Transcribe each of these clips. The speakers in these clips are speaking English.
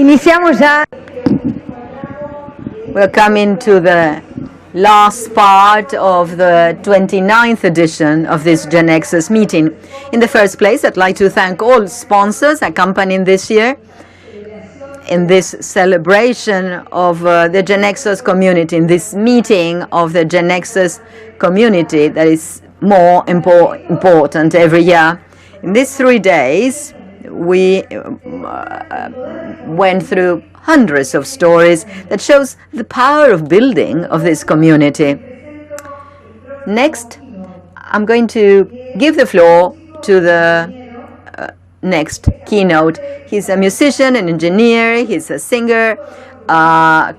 Iniciamos ya. We're coming to the last part of the 29th edition of this GenNexus meeting. In the first place, I'd like to thank all sponsors accompanying this year in this celebration of the GenNexus community, in this meeting of the GenNexus community that is more important every year. In these 3 days, we went through hundreds of stories that shows the power of building of this community. Next, I'm going to give the floor to the next keynote. He's a musician, an engineer, he's a singer,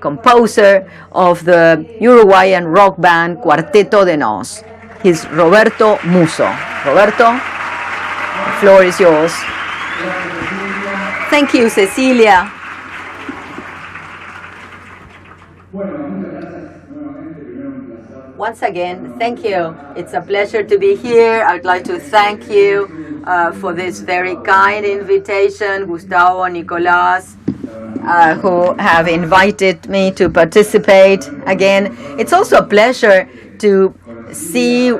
composer of the Uruguayan rock band Cuarteto de Nos. He's Roberto Musso. Roberto, the floor is yours. Thank you, Cecilia. Once again, thank you. It's a pleasure to be here. I'd like to thank you for this very kind invitation, Gustavo, Nicolas, who have invited me to participate again. It's also a pleasure to see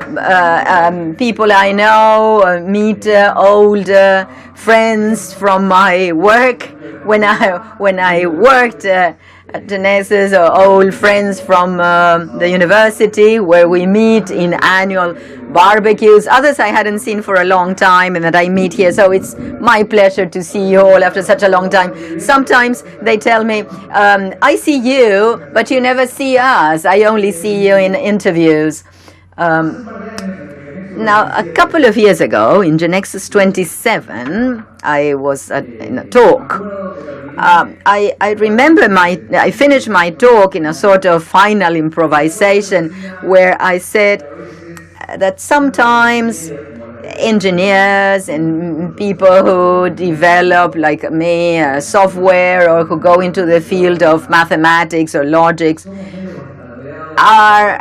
people I know, meet old friends from my work. When I worked at GenNexus, or old friends from the university, where we meet in annual barbecues. Others I hadn't seen for a long time and that I meet here. So it's my pleasure to see you all after such a long time. Sometimes they tell me, I see you, but you never see us. I only see you in interviews. Now, a couple of years ago, in GenNexus 27, I was in a talk. I remember I finished my talk in a sort of final improvisation where I said that sometimes engineers and people who develop, like me, software, or who go into the field of mathematics or logics, are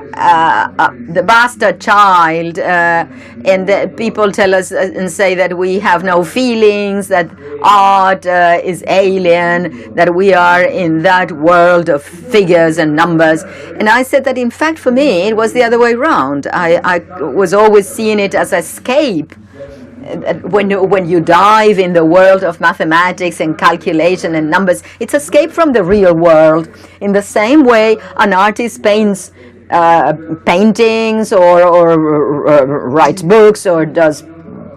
the bastard child, and people tell us and say that we have no feelings, that art is alien, that we are in that world of figures and numbers. And I said that, in fact, for me, it was the other way around. I was always seeing it as escape. When you dive in the world of mathematics and calculation and numbers, it's escape from the real world. In the same way, an artist paints paintings or writes books or does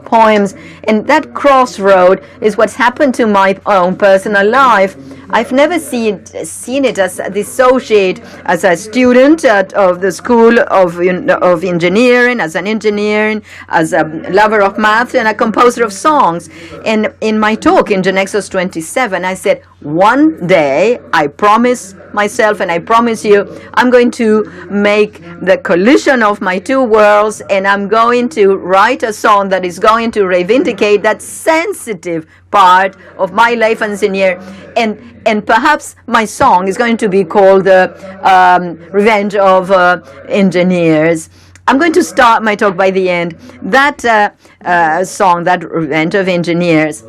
poems, and that crossroad is what's happened to my own personal life. I've never seen it as dissociate as a student of the School of Engineering, as an engineer, as a lover of math, and a composer of songs. And in my talk in GenNexus 27, I said, one day, I promise myself and I promise you, I'm going to make the collision of my two worlds, and I'm going to write a song that is going to reivindicate that sensitive part of my life as an engineer. And perhaps my song is going to be called Revenge of Engineers. I'm going to start my talk by the end. That song, that Revenge of Engineers,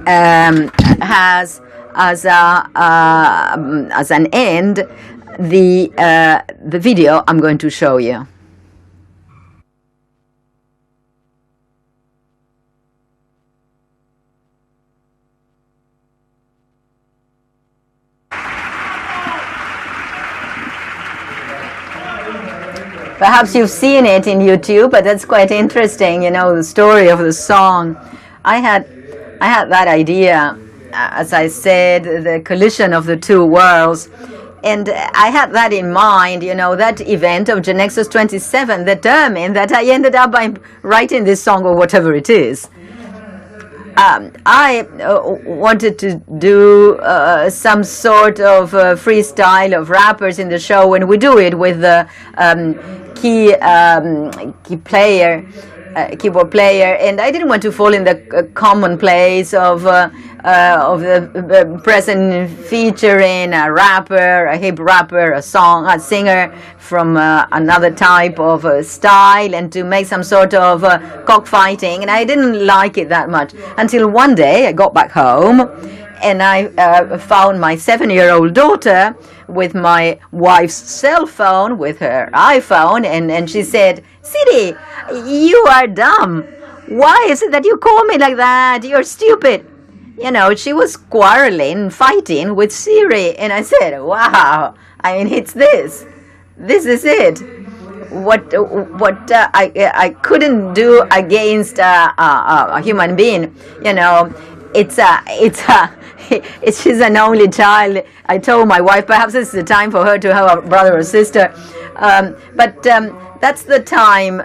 has as an end the video I'm going to show you. Perhaps you've seen it in YouTube, but that's quite interesting, the story of the song. I had that idea, as I said, the collision of the two worlds. And I had that in mind, that event of GenNexus 27 determined that I ended up by writing this song, or whatever it is. I wanted to do some sort of freestyle of rappers in the show, when we do it with the keyboard player, and I didn't want to fall in the commonplace of the present, featuring a rapper, a hip rapper, a singer from another type of style, and to make some sort of cockfighting. And I didn't like it that much until one day I got back home and I found my 7-year-old daughter with my wife's cell phone, with her iPhone, and she said, "Siri, you are dumb. Why is it that you call me like that? You're stupid." You know, she was quarreling, fighting with Siri, and I said, "Wow, I mean, it's this. This is it. What I couldn't do against a human being. You know, she's an only child. I told my wife, perhaps it's the time for her to have a brother or sister, but that's the time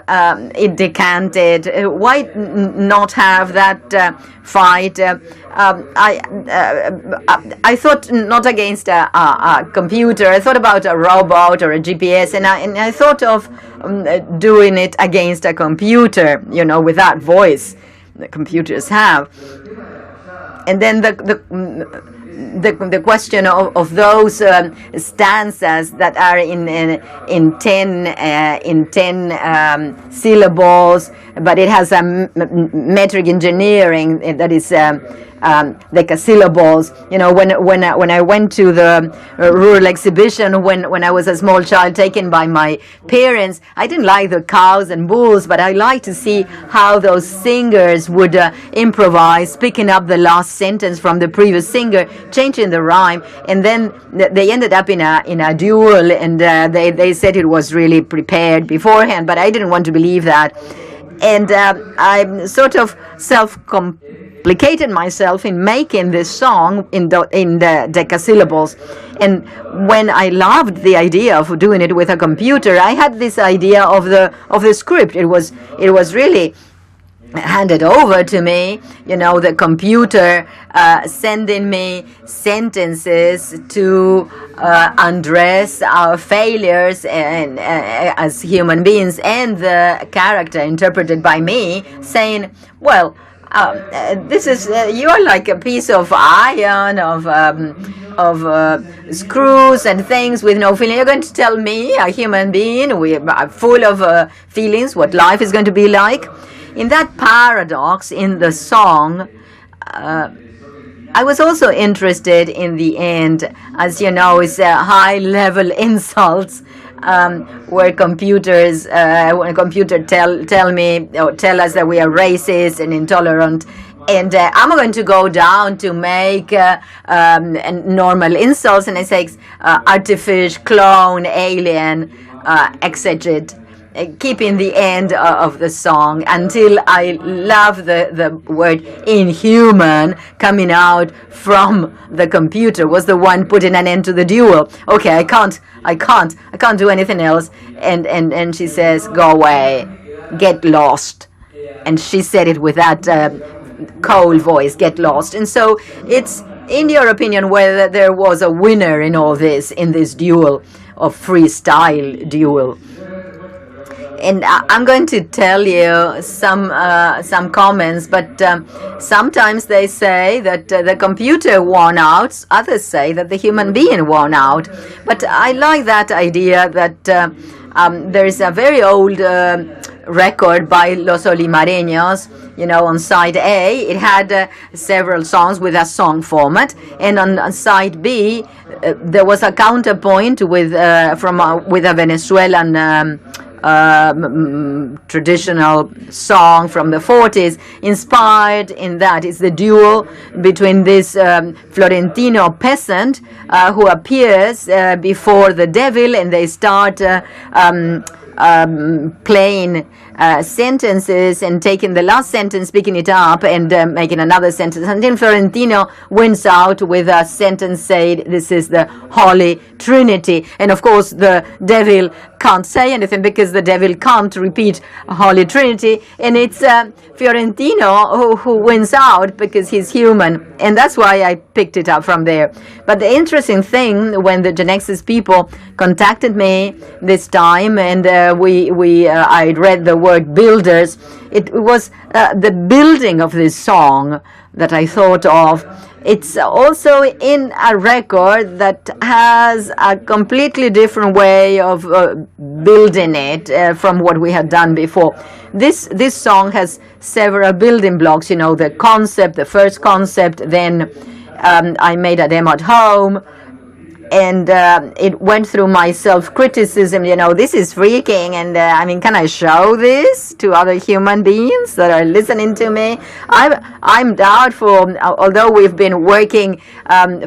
it decanted. Why not have that fight? I thought not against a computer. I thought about a robot or a GPS, and I thought of doing it against a computer, you know, with that voice that computers have. And then the question of those stanzas that are in 10 syllables, but it has a metric engineering that is decasyllables. You know, when I went to the rural exhibition when I was a small child, taken by my parents, I didn't like the cows and bulls, but I liked to see how those singers would improvise, picking up the last sentence from the previous singer, changing the rhyme, and then they ended up in a duel, and they said it was really prepared beforehand, but I didn't want to believe that. And I sort of self-complicated myself in making this song in the decasyllables. And when I loved the idea of doing it with a computer, I had this idea of the script. It was really handed over to me, you know, the computer sending me sentences to undress our failures and as human beings, and the character interpreted by me saying, well, this is you are like a piece of iron, of screws and things with no feeling. You're going to tell me, a human being, we are full of feelings, what life is going to be like. In that paradox in the song, I was also interested in the end. As you know, it's high-level insults where computers, when a computer tell me or tell us that we are racist and intolerant. And I'm going to go down to make normal insults, and I say artificial, clone, alien, exegete. Keeping the end of the song until I love the word inhuman coming out from the computer, was the one putting an end to the duel. Okay, I can't do anything else. And she says, go away, get lost. And she said it with that cold voice, get lost. And so it's, in your opinion, whether there was a winner in all this, in this duel of freestyle duel. And I'm going to tell you some comments, but sometimes they say that the computer won out. Others say that the human being won out. But I like that idea that there is a very old record by Los Olimareños. You know, on side A, it had several songs with a song format, and on side B, there was a counterpoint with a Venezuelan traditional song from the 40s, inspired in that. It's the duel between this Florentino peasant who appears before the devil, and they start playing sentences and taking the last sentence, picking it up and making another sentence. And then Florentino wins out with a sentence said, this is the Holy Trinity. And of course the devil can't say anything because the devil can't repeat Holy Trinity. And it's Fiorentino who wins out because he's human. And that's why I picked it up from there. But the interesting thing, when the Genexus people contacted me this time, and I read the word builders, it was the building of this song that I thought of. It's also in a record that has a completely different way of building it from what we had done before. This song has several building blocks, you know, the concept, the first concept, then I made a demo at home, and it went through my self-criticism. This is freaking, and I mean, can I show this to other human beings that are listening to me? I'm doubtful, although we've been working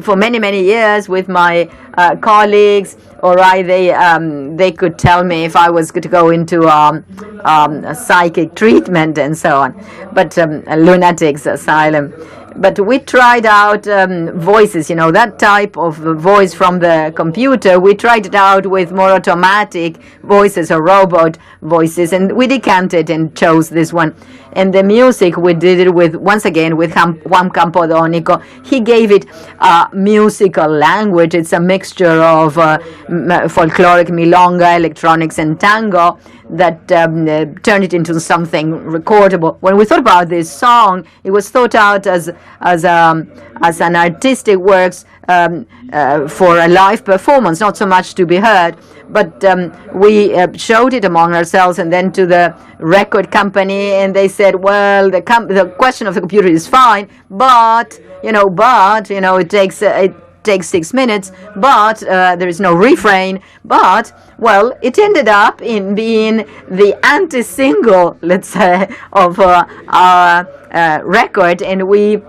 for many years with my colleagues. All right, they could tell me if I was to go into a psychic treatment and so on, but a lunatics asylum. But we tried out voices, that type of voice from the computer. We tried it out with more automatic voices or robot voices, and we decanted and chose this one. And the music, we did it with, once again, with Juan Campodónico. He gave it a musical language. It's a mixture of folkloric milonga, electronics, and tango that turned it into something recordable. When we thought about this song, it was thought out as an artistic works for a live performance, not so much to be heard. But we showed it among ourselves and then to the record company, and they said, well, the question of the computer is fine, but it takes 6 minutes, but there is no refrain. But, well, it ended up in being the anti-single, let's say, of our record, and we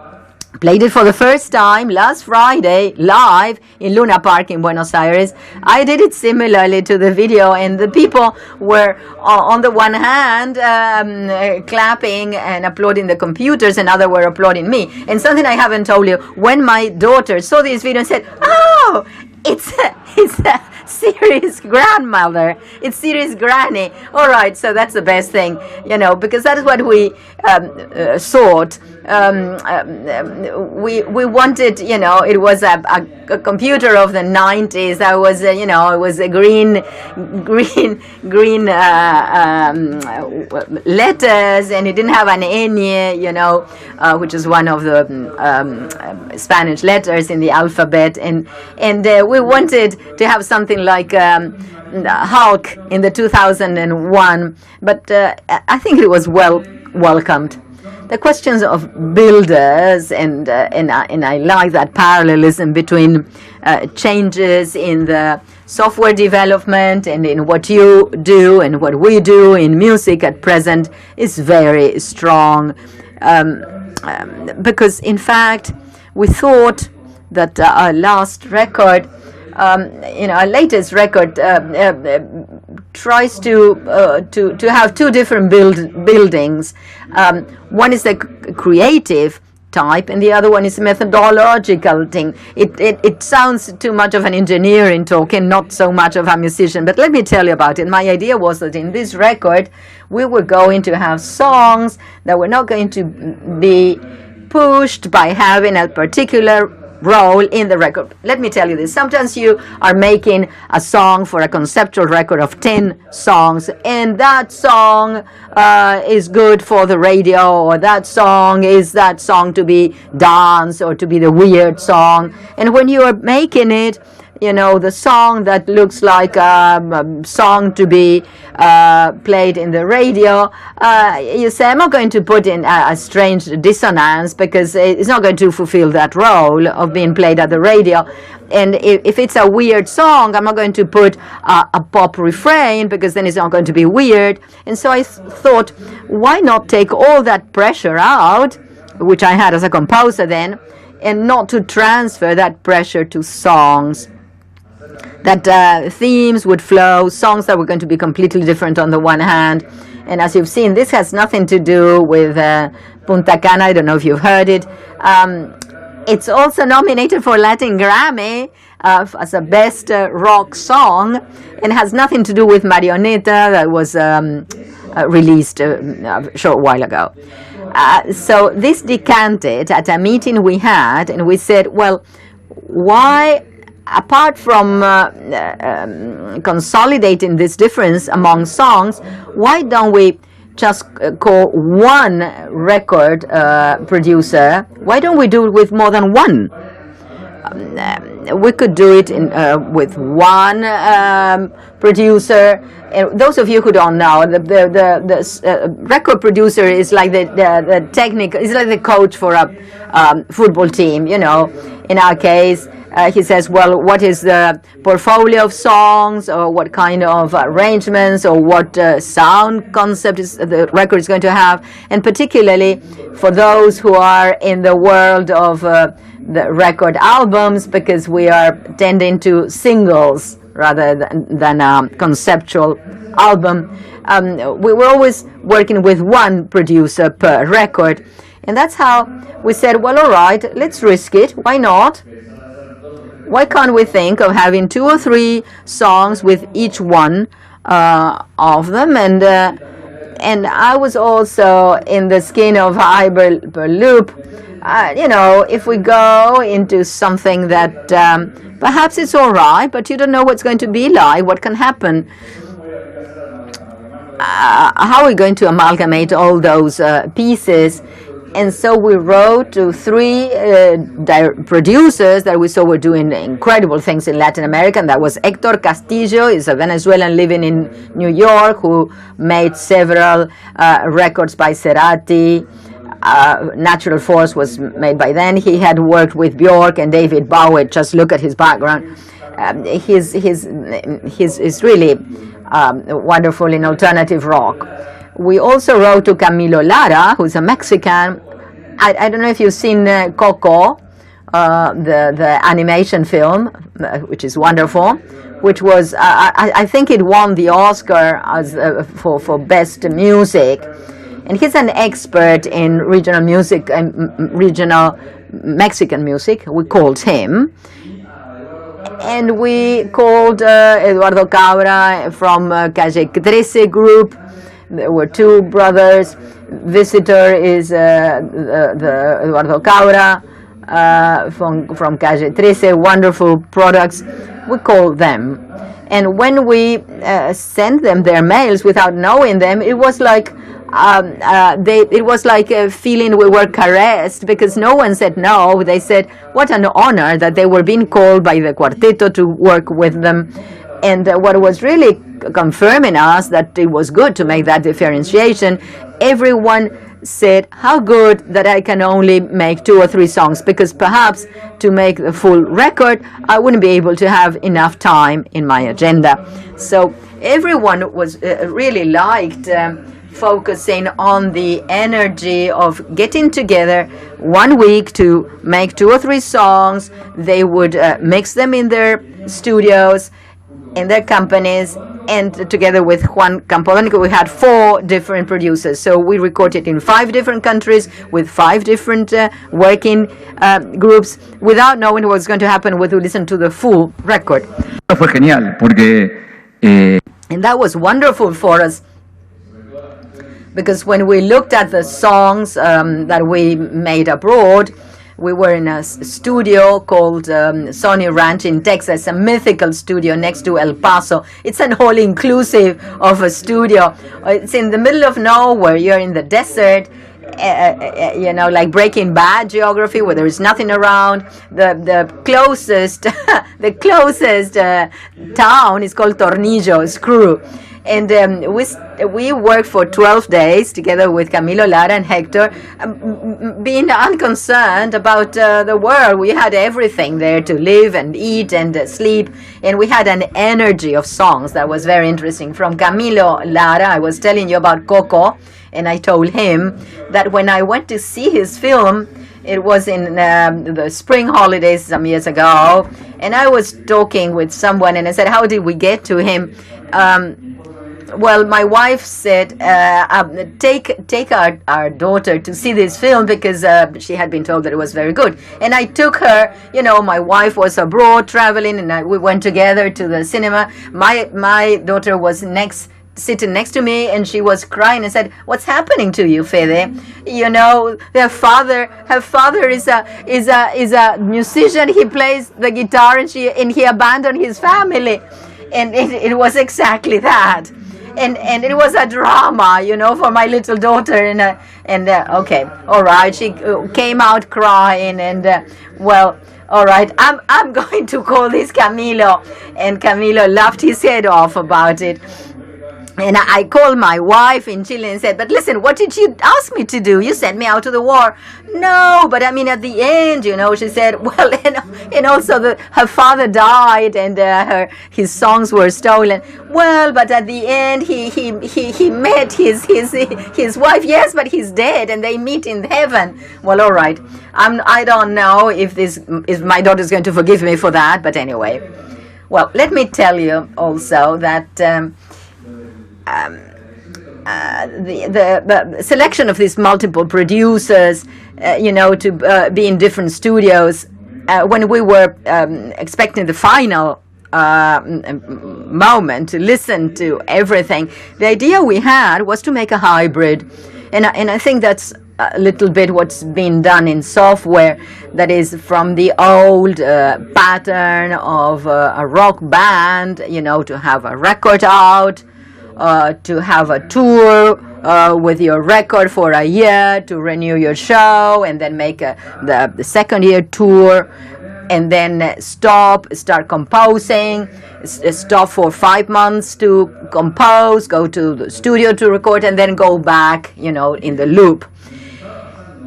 played it for the first time last Friday live in Luna Park in Buenos Aires. I did it similarly to the video, and the people were on the one hand clapping and applauding the computers, and others were applauding me. And something I haven't told you, when my daughter saw this video and said, "Oh, it's a serious grandmother, it's serious granny." All right, so that's the best thing, because that is what we sought. We wanted, it was a computer of the 90s. That was, it was a green letters, and it didn't have an ñ, which is one of the Spanish letters in the alphabet, and we wanted to have something like Hulk in the 2001, but I think it was well welcomed. The questions of builders, and I like that parallelism between changes in the software development and in what you do and what we do in music at present is very strong, because in fact we thought that our last record, our latest record, tries to have two different buildings. One is the creative type, and the other one is methodological thing. It sounds too much of an engineering talk and not so much of a musician. But let me tell you about it. My idea was that in this record, we were going to have songs that were not going to be pushed by having a particular role in the record. Let me tell you this. Sometimes you are making a song for a conceptual record of 10 songs, and that song is good for the radio, or that song is that song to be dance or to be the weird song. And when you are making it, the song that looks like a song to be played in the radio, you say, I'm not going to put in a strange dissonance because it's not going to fulfill that role of being played at the radio. And if it's a weird song, I'm not going to put a pop refrain because then it's not going to be weird. And so I thought, why not take all that pressure out, which I had as a composer then, and not to transfer that pressure to songs. That themes would flow, songs that were going to be completely different on the one hand. And as you've seen, this has nothing to do with Punta Cana. I don't know if you've heard it. It's also nominated for Latin Grammy as a best rock song, and has nothing to do with Marioneta that was released a short while ago. So this decanted at a meeting we had, and we said, well, why, apart from consolidating this difference among songs, why don't we just call one record producer? Why don't we do it with more than one? we could do it with one producer. And those of you who don't know, the record producer is like the technical, is like the coach for a football team. You know, in our case, he says, well, what is the portfolio of songs, or what kind of arrangements, or what sound concept is the record is going to have, and particularly for those who are in the world of the record albums, because we are tending to singles rather than a conceptual album. We were always working with one producer per record, and that's how we said, well, all right, let's risk it. Why not? Why can't we think of having 2 or 3 songs with each one of them? And I was also in the skin of Hyperloop. You know, if we go into something that perhaps it's all right, but you don't know what's going to be like, what can happen. How are we going to amalgamate all those pieces? And so we wrote to 3 producers that we saw were doing incredible things in Latin America. And that was Héctor Castillo, is a Venezuelan living in New York, who made several records by Cerati. Natural Force was made by then. He had worked with Björk and David Bowie. Just look at his background. He's really wonderful in alternative rock. We also wrote to Camilo Lara, who's a Mexican. I don't know if you've seen Coco, the animation film, which is wonderful, which was, I think it won the Oscar as for best music. And he's an expert in regional music, regional Mexican music. We called him. And we called Eduardo Cabra from Calle 13 group. There were 2 brothers. Visitor is the Eduardo Cabra from Calle 13. Wonderful products. We called them. And when we sent them their mails without knowing them, it was like it was like a feeling we were caressed, because no one said no. They said, what an honor that they were being called by the Cuarteto to work with them. And what was really confirming us that it was good to make that differentiation, everyone said, how good that I can only make 2 or 3 songs, because perhaps to make the full record, I wouldn't be able to have enough time in my agenda. So everyone was really liked focusing on the energy of getting together 1 week to make 2 or 3 songs. They would mix them in their studios, in their companies, and together with Juan Campodónico, we had 4 different producers. So we recorded in 5 different countries with 5 different working groups. Without knowing what was going to happen, we would listen to the full record. Fue genial, porque, and that was wonderful for us, because when we looked at the songs that we made abroad, we were in a studio called Sony Ranch in Texas, a mythical studio next to El Paso. It's an all-inclusive of a studio. It's in the middle of nowhere. You're in the desert, you know, like Breaking Bad geography, where there is nothing around. The closest, the closest town is called Tornillo, Screw. And we worked for 12 days together with Camilo Lara and Hector, being unconcerned about the world. We had everything there to live and eat and sleep, and we had an energy of songs that was very interesting. From Camilo Lara, I was telling you about Coco, and I told him that when I went to see his film, it was in the spring holidays some years ago, and I was talking with someone, and I said, how did we get to him? Well, my wife said, take our daughter to see this film, because she had been told that it was very good. And I took her, you know, my wife was abroad traveling, and we went together to the cinema. My daughter was sitting next to me, and she was crying and said, what's happening to you, Fede? You know, her father is a musician. He plays the guitar, and he abandoned his family. And it was exactly that. And it was a drama, you know, for my little daughter. And okay, all right, she came out crying, and well, All right, I'm going to call this Camilo. And Camilo laughed his head off about it. And I called my wife in Chile and said, but listen, what did you ask me to do? You sent me out to the war. No, but I mean, at the end, she said, well, and also her father died and his songs were stolen. Well, but at the end, he met his wife. Yes, but he's dead and they meet in heaven. Well, all right. I don't know if my daughter's going to forgive me for that, but anyway. Well, let me tell you also that the selection of these multiple producers, to be in different studios, when we were expecting the final moment to listen to everything, the idea we had was to make a hybrid, and I think that's a little bit what's been done in software, that is from the old pattern of a rock band, to have a record out, to have a tour with your record for a year, to renew your show, and then make the second year tour, and then start composing, stop for 5 months to compose, go to the studio to record, and then go back, in the loop.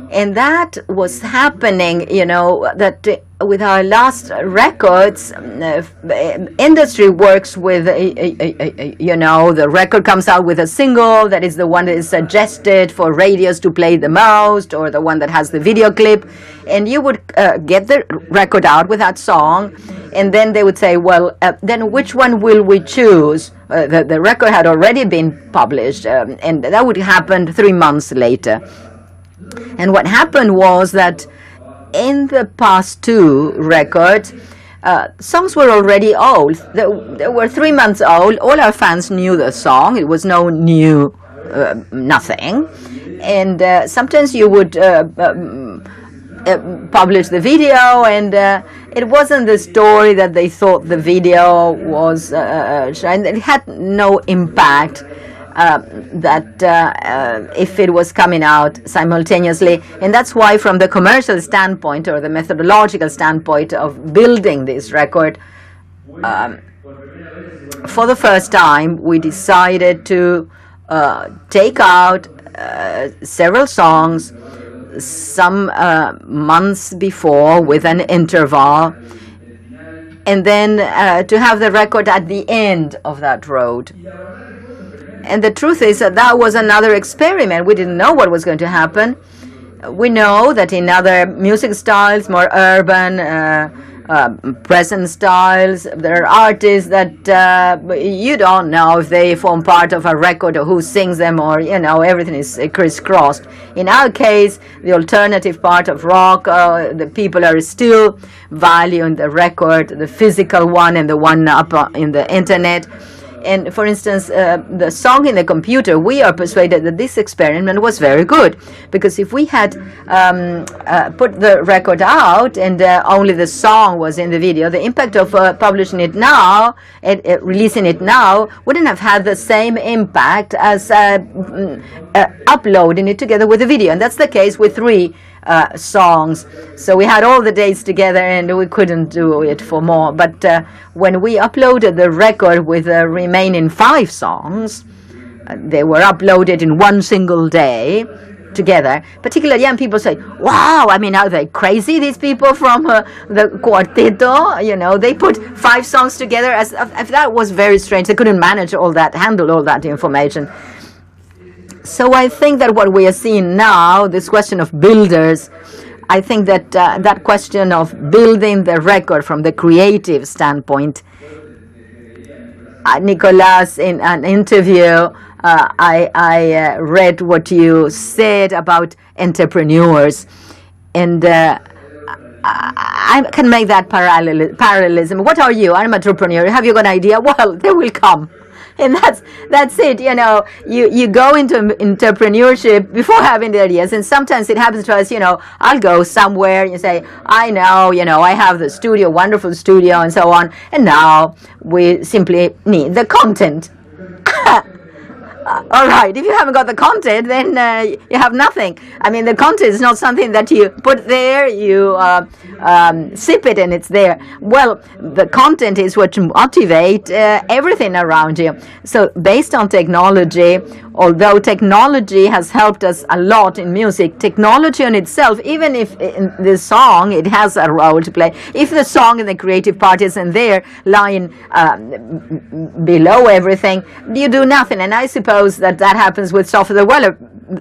And that was happening, that with our last records, industry works with, the record comes out with a single that is the one that is suggested for radios to play the most, or the one that has the video clip. And you would get the record out with that song, and then they would say, well, then which one will we choose? The record had already been published, and that would happen 3 months later. And what happened was that in the past 2 records, songs were already old. They were 3 months old. All our fans knew the song. It was no new nothing. And sometimes you would publish the video, and it wasn't the story that they thought the video was. It had no impact. If it was coming out simultaneously. And that's why, from the commercial standpoint or the methodological standpoint of building this record, for the first time we decided to take out several songs some months before with an interval, and then to have the record at the end of that road. And the truth is that was another experiment. We didn't know what was going to happen. We know that in other music styles, more urban, present styles, there are artists that you don't know if they form part of a record or who sings them, or, everything is crisscrossed. In our case, the alternative part of rock, the people are still valuing the record, the physical one and the one up in the internet. And for instance, the song in the computer, we are persuaded that this experiment was very good, because if we had put the record out and only the song was in the video, the impact of publishing it now, releasing it now, wouldn't have had the same impact as uploading it together with the video. And that's the case with 3 songs. So we had all the dates together and we couldn't do it for more. But when we uploaded the record with the remaining 5 songs, they were uploaded in one single day together. Particularly young people say, wow, I mean, are they crazy, these people from the Cuarteto? They put 5 songs together as if that was very strange. They couldn't manage handle all that information. So I think that what we are seeing now, this question of builders, I think that that question of building the record from the creative standpoint, Nicolas, in an interview, I read what you said about entrepreneurs, and I can make that parallelism. What are you? I'm an entrepreneur. Have you got an idea? Well, they will come. And that's it. You go into entrepreneurship before having the ideas, and sometimes it happens to us. I'll go somewhere and you say, I know, I have the studio, wonderful studio, and so on, and now we simply need the content. All right, if you haven't got the content, then you have nothing. I mean, the content is not something that you put there, you sip it and it's there. Well, the content is what motivates everything around you. So based on technology, although technology has helped us a lot in music, technology in itself, even if in the song it has a role to play, if the song and the creative part isn't there, lying below everything, you do nothing. And I suppose that happens with software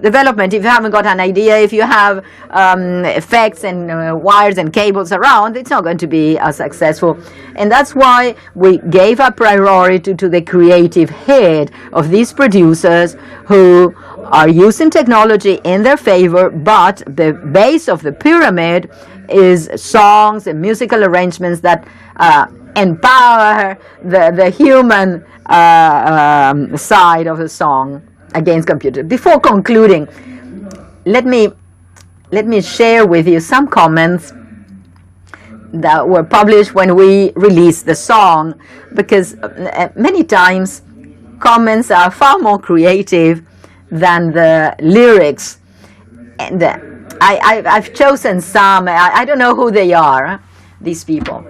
development. If you haven't got an idea, if you have effects and wires and cables around, it's not going to be as successful. And that's why we gave a priority to the creative head of these producers who are using technology in their favor, but the base of the pyramid is songs and musical arrangements that empower the human side of the song against computer. Before concluding, let me share with you some comments that were published when we released the song, because many times comments are far more creative than the lyrics. And I've chosen some. I don't know who they are, these people.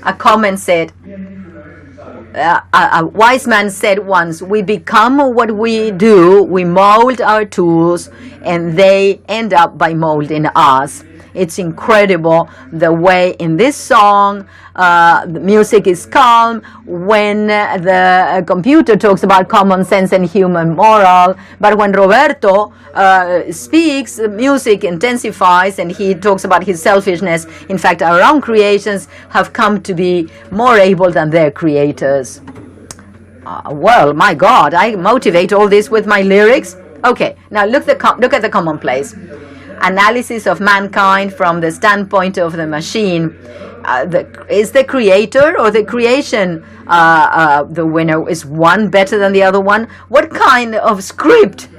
A comment said, a wise man said once, we become what we do, we mold our tools, and they end up by molding us. It's incredible the way in this song the music is calm when the computer talks about common sense and human moral, but when Roberto speaks, the music intensifies and he talks about his selfishness. In fact, our own creations have come to be more able than their creators. Well, my God, I motivate all this with my lyrics. Okay, now look at the commonplace. Analysis of mankind from the standpoint of the machine. Is the creator or the creation the winner? Is one better than the other one? What kind of script?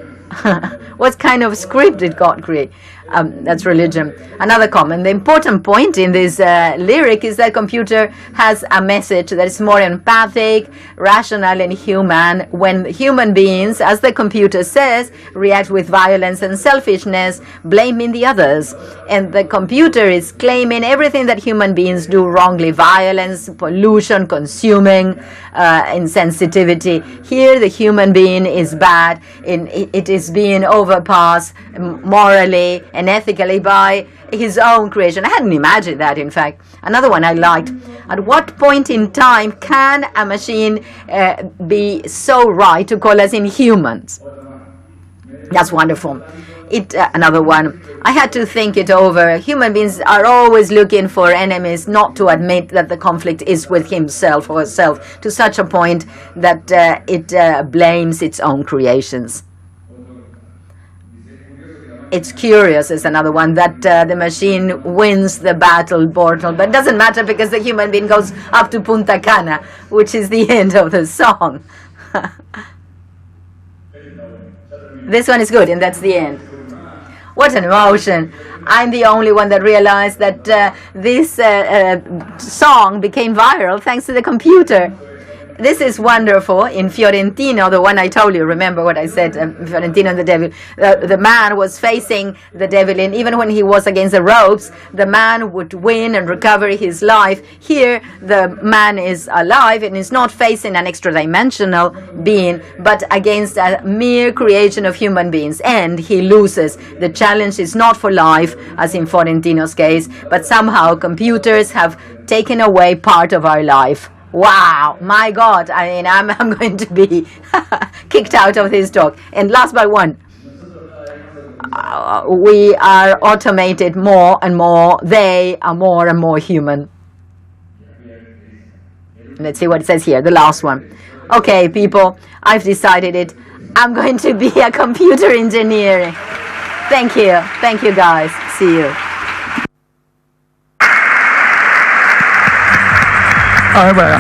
What kind of script did God create? That's religion. Another comment. The important point in this lyric is that computer has a message that is more empathic, rational, and human. When human beings, as the computer says, react with violence and selfishness, blaming the others. And the computer is claiming everything that human beings do wrongly: violence, pollution, consuming, insensitivity. Here, the human being is bad. It is being overpassed morally and ethically by his own creation. I hadn't imagined that, in fact. Another one I liked. At what point in time can a machine be so right to call us inhumans? That's wonderful. Another one. I had to think it over. Human beings are always looking for enemies, not to admit that the conflict is with himself or herself, to such a point that it blames its own creations. It's curious is another one, that the machine wins the battle mortal, but it doesn't matter because the human being goes up to Punta Cana, which is the end of the song. This one is good, and that's the end. What an emotion. I'm the only one that realized that this song became viral thanks to the computer. This is wonderful. In Fiorentino, the one I told you, remember what I said, Fiorentino and the devil. The man was facing the devil, and even when he was against the ropes, the man would win and recover his life. Here, the man is alive and is not facing an extra-dimensional being, but against a mere creation of human beings, and he loses. The challenge is not for life, as in Fiorentino's case, but somehow computers have taken away part of our life. Wow, my God, I mean, I'm going to be kicked out of this talk. And last but one, we are automated more and more. They are more and more human. Let's see what it says here, the last one. Okay, people, I've decided it. I'm going to be a computer engineer. Thank you. Thank you, guys. See you. A ver,